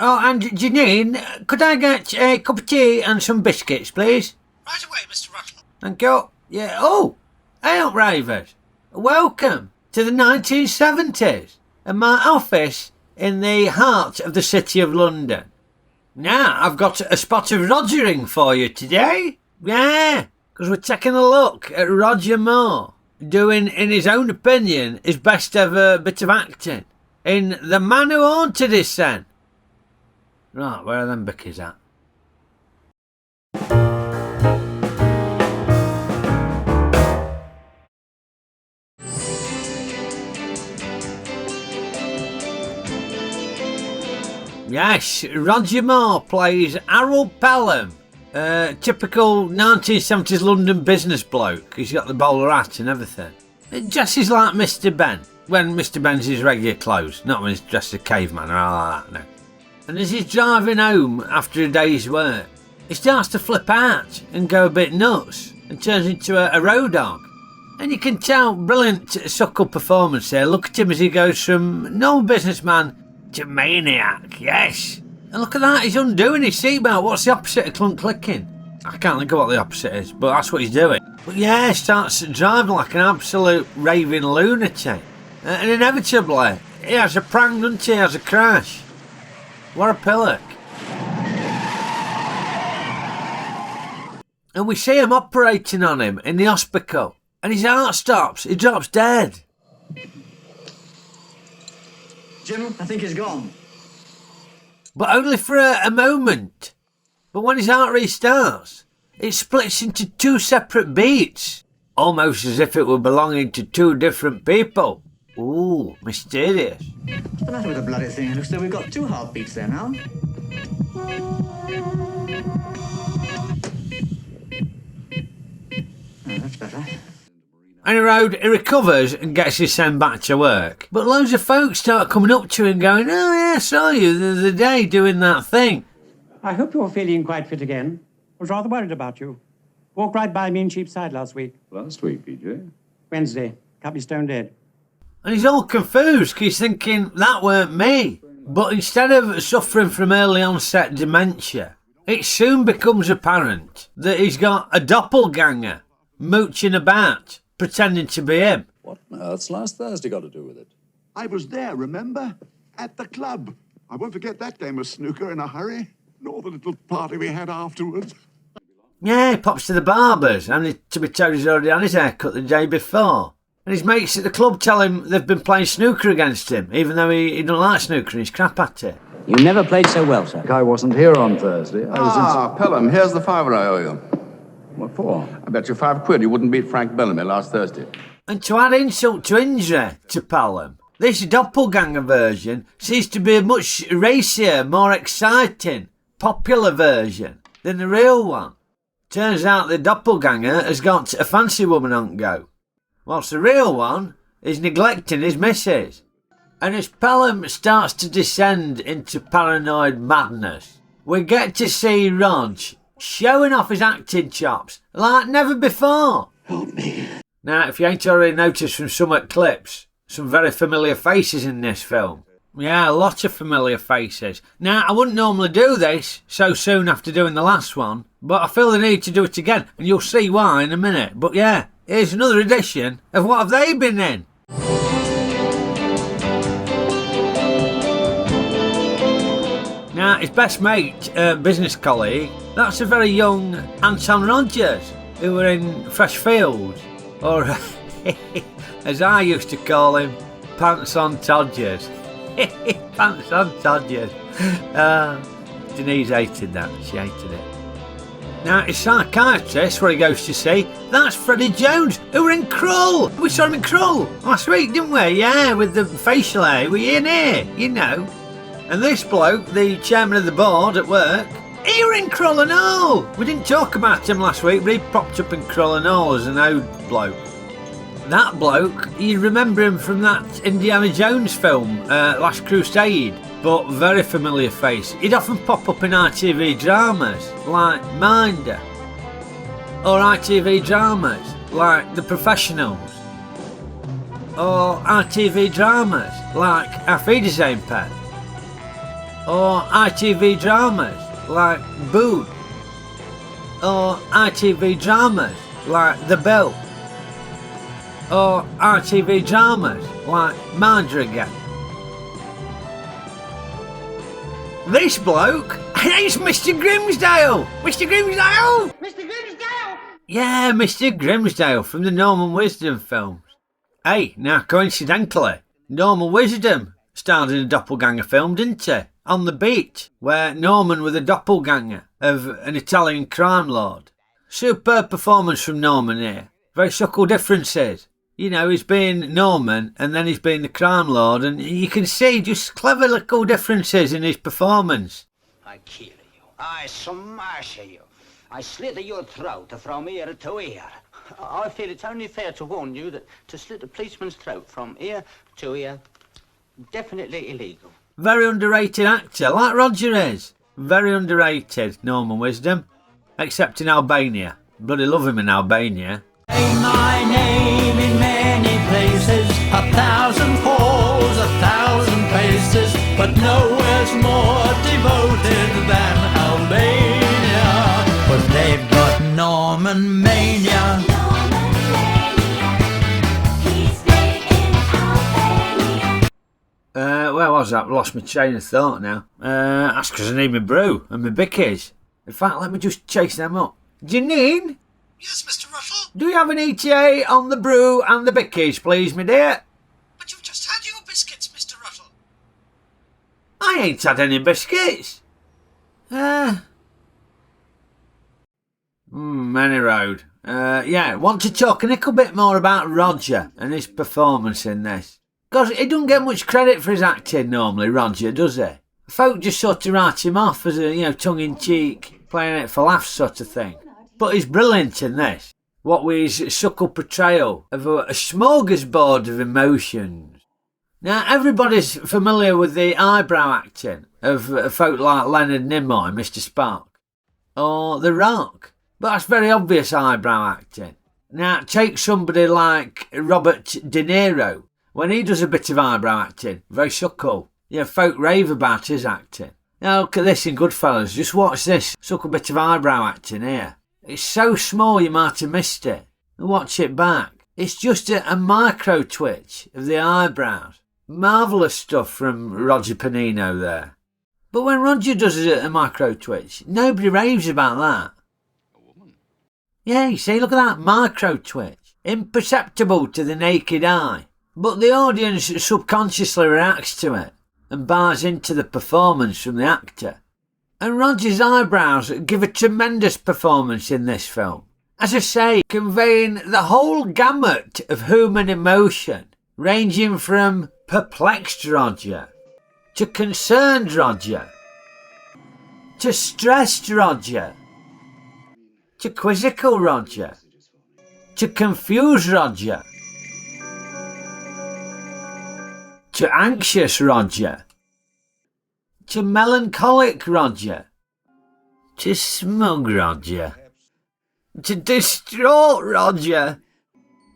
Oh, and Janine, could I get a cup of tea and some biscuits, please? Right away, Mr. Ruttle. Thank you. Yeah. Oh, hey up, Rayvers. Welcome to the 1970s and my office in the heart of the City of London. Now, I've got a spot of Rogering for you today. Yeah, because we're taking a look at Roger Moore doing, in his own opinion, his best ever bit of acting in The Man Who Haunted His Sen. Right, where are them bickies at? Yes, Roger Moore plays Harold Pelham, typical 1970s London business bloke. He's got the bowler hat and everything. It dresses like Mr. Ben, when Mr. Ben's his regular clothes, not when he's dressed as a caveman or all like that, no. And as he's driving home after a day's work, he starts to flip out and go a bit nuts and turns into a road dog. And you can tell, brilliant suckle performance here. Look at him as he goes from normal businessman to maniac, yes. And look at that, he's undoing his seatbelt. What's the opposite of clunk clicking? I can't think of what the opposite is, but that's what he's doing. But yeah, he starts driving like an absolute raving lunatic. And inevitably, he has a prank, doesn't he? He has a crash. What a pillock. And we see him operating on him in the hospital. And his heart stops. He drops dead. Jim, I think he's gone. But only for a moment. But when his heart restarts, it splits into two separate beats. Almost as if it were belonging to two different people. Ooh, mysterious. What's the matter with the bloody thing? It looks like we've got two heartbeats there now. Oh, that's better. On the road, he recovers and gets his son back to work. But loads of folks start coming up to him going, oh yeah, I saw you the other day doing that thing. I hope you're feeling quite fit again. I was rather worried about you. Walked right by me in Cheapside last week. Last week, PJ? Wednesday. Can't be stone dead. And he's all confused because he's thinking, that weren't me. But instead of suffering from early onset dementia, it soon becomes apparent that he's got a doppelganger mooching about, pretending to be him. What on earth's last Thursday got to do with it? I was there, remember? At the club. I won't forget that game of snooker in a hurry, nor the little party we had afterwards. Yeah, he pops to the barber's, and to be told he's already had his haircut the day before. And his mates at the club tell him they've been playing snooker against him, even though he don't like snooker and he's crap at it. You never played so well, sir. I wasn't here on Thursday. Pelham, here's the fiver I owe you. What for? I bet you £5 you wouldn't beat Frank Bellamy last Thursday. And to add insult to injury to Pelham, this doppelganger version seems to be a much racier, more exciting, popular version than the real one. Turns out the doppelganger has got a fancy woman on go, whilst the real one is neglecting his missus. And as Pelham starts to descend into paranoid madness, we get to see Rog showing off his acting chops like never before. Help me. Now, if you ain't already noticed from some clips, some very familiar faces in this film. Yeah, a lot of familiar faces. Now, I wouldn't normally do this so soon after doing the last one, but I feel the need to do it again, and you'll see why in a minute. But yeah, here's another edition of What Have They Been In? Now, his best mate, business colleague, that's a very young Anton Rogers, who were in Fresh Fields, or as I used to call him, Pants on Todgers. Pants on Todgers. Denise hated that, she hated it. Now, his psychiatrist, where he goes to see, that's Freddie Jones, who were in Krull. We saw him in Krull last week, didn't we? Yeah, with the facial hair. Were you in here? You know. And this bloke, the chairman of the board at work, he were in Krull and all. We didn't talk about him last week, but he popped up in Krull and all as an old bloke. That bloke, you remember him from that Indiana Jones film, Last Crusade, but very familiar face. He'd often pop up in ITV dramas like Minder, or ITV dramas like The Professionals, or ITV dramas like Auf Wiedersehen Pet, Or ITV dramas like Boo? Or ITV dramas like The Bill? Or ITV dramas like Margarine? This bloke, it's Mr. Grimsdale! Mr. Grimsdale! Mr. Grimsdale! Yeah, Mr. Grimsdale from the Norman Wisdom films. Hey, now coincidentally, Norman Wisdom starred in a doppelganger film, didn't he? On the Beach, where Norman was a doppelganger of an Italian crime lord. Superb performance from Norman here. Very subtle differences. You know, he's been Norman and then he's been the crime lord, and you can see just clever little differences in his performance. I kill you. I smash you. I slit your throat from ear to ear. I feel it's only fair to warn you that to slit a policeman's throat from ear to ear, definitely illegal. Very underrated actor, like Roger is. Very underrated, Norman Wisdom. Except in Albania. Bloody love him in Albania. My name in many places, 1,000 falls, 1,000 paces, but nowhere's more devoted than Albania. But they've got Norman Mania. Where was that? Lost my train of thought now. That's because I need my brew and my bickies. In fact, let me just chase them up. Janine? Yes, Mr. Ruttle? Do you have an ETA on the brew and the bickies, please, my dear? But you've just had your biscuits, Mr. Ruttle. I ain't had any biscuits. Many road. Yeah, want to talk a little bit more about Roger and his performance in this. Because he doesn't get much credit for his acting normally, Roger, does he? Folk just sort of write him off as a, tongue-in-cheek, playing it for laughs sort of thing. But he's brilliant in this. What with his subtle portrayal of a smorgasbord of emotions. Now, everybody's familiar with the eyebrow acting of folk like Leonard Nimoy, Mr. Spark, or The Rock. But that's very obvious eyebrow acting. Now, take somebody like Robert De Niro. When he does a bit of eyebrow acting, very subtle. Folk rave about his acting. Now, look at this in Goodfellas. Just watch this subtle bit of eyebrow acting here. It's so small you might have missed it. Watch it back. It's just a micro twitch of the eyebrows. Marvellous stuff from Roger Panino there. But when Roger does a micro twitch, nobody raves about that. Yeah, you see, look at that micro twitch. Imperceptible to the naked eye. But the audience subconsciously reacts to it and buys into the performance from the actor. And Roger's eyebrows give a tremendous performance in this film. As I say, conveying the whole gamut of human emotion, ranging from perplexed Roger, to concerned Roger, to stressed Roger, to quizzical Roger, to confused Roger, to anxious Roger, to melancholic Roger, to smug Roger, to distraught Roger,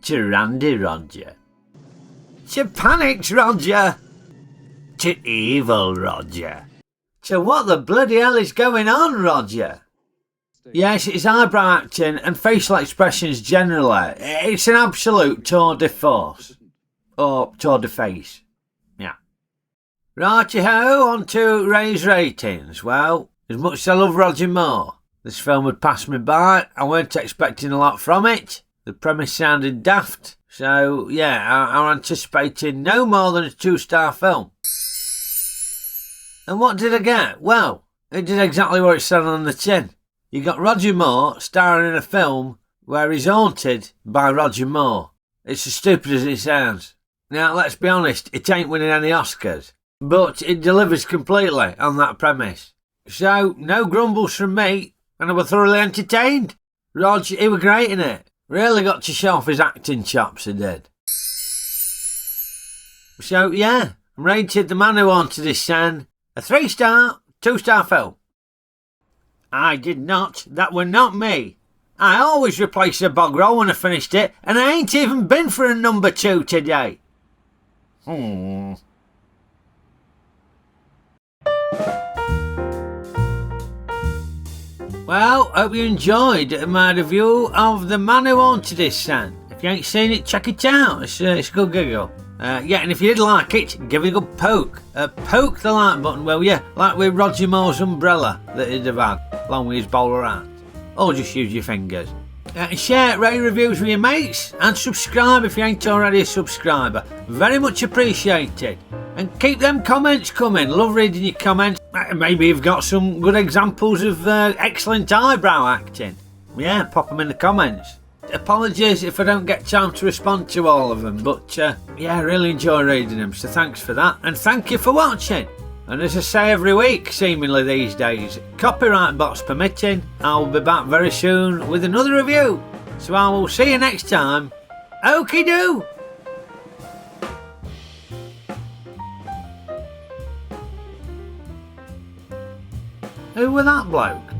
to randy Roger, to panicked Roger, to evil Roger, to what the bloody hell is going on Roger. Yes, it's eyebrow acting and facial expressions generally. It's an absolute tour de force. Or tour de face. Yeah. Righty-ho, on to Ray's ratings. Well, as much as I love Roger Moore, this film had passed me by. I weren't expecting a lot from it. The premise sounded daft. So, yeah, I'm anticipating no more than a 2-star film. And what did I get? Well, it did exactly what it said on the tin. You got Roger Moore starring in a film where he's haunted by Roger Moore. It's as stupid as it sounds. Now, let's be honest, it ain't winning any Oscars. But it delivers completely on that premise. So, no grumbles from me, and I was thoroughly entertained. Roger, he was great in it. Really got to show off his acting chops, he did. So, yeah, I'm rated The Man Who Haunted His Son a 3-star, 2-star film. I did not. That were not me. I always replace a bog roll when I finished it, and I ain't even been for a number 2 today. Well, hope you enjoyed my review of The Man Who Haunted His Son. If you ain't seen it, check it out. It's a good giggle. Yeah, and if you did like it, give it a good poke. Poke the like button, will you? Like with Roger Moore's umbrella that he'd have had, along with his bowler hat. Or just use your fingers. And share, rate reviews with your mates, and subscribe if you ain't already a subscriber. Very much appreciated. And keep them comments coming. Love reading your comments. Maybe you've got some good examples of excellent eyebrow acting. Yeah, pop them in the comments. Apologies if I don't get time to respond to all of them, but yeah, I really enjoy reading them, so thanks for that. And thank you for watching. And as I say every week, seemingly these days, copyright box permitting, I will be back very soon with another review. So I will see you next time. Okeydoo! Who were that bloke?